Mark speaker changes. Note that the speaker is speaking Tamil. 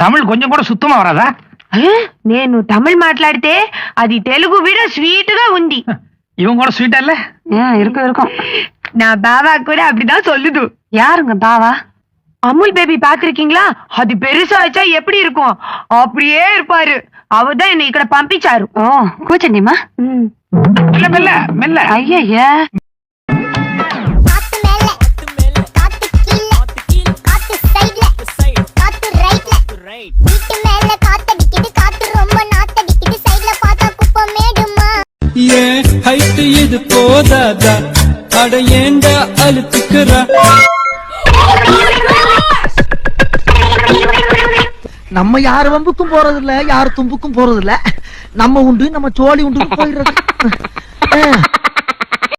Speaker 1: தமிழ் கொஞ்சம் கூட சுத்தமா வராதா?
Speaker 2: నేను తమిళ్ మాట్లాడితే అది తెలుగు విడ స్వీట్ గా ఉంది.
Speaker 1: இவன் கூட ஸ்வீட்டா இல்ல?
Speaker 2: இருக்கும் இருக்கும். நான் பாவா கூட அப்படிதான் சொல்லுது. யாருங்க பாவா? அமுல் பேபி பாத்திருக்கீங்களா? அது பெருசாச்சா எப்படி இருக்கும் அப்படியே இருப்பாரு. அவர்தான் என்னை ఇక్కడ పంపించారు. ఓ కూర్చోండిమా.
Speaker 1: மெல்ல மெல்ல மெல்ல.
Speaker 2: అయ్యయ్యా.
Speaker 3: ஹைட் இது போதாதா அட ஏண்டா அழுத்துக்குறா?
Speaker 4: நம்ம யாரு வம்புக்கும் போறது இல்ல, யாரு தும்புக்கும் போறது இல்ல. நம்ம உண்டு நம்ம சோழி உண்டு போயிடுறது.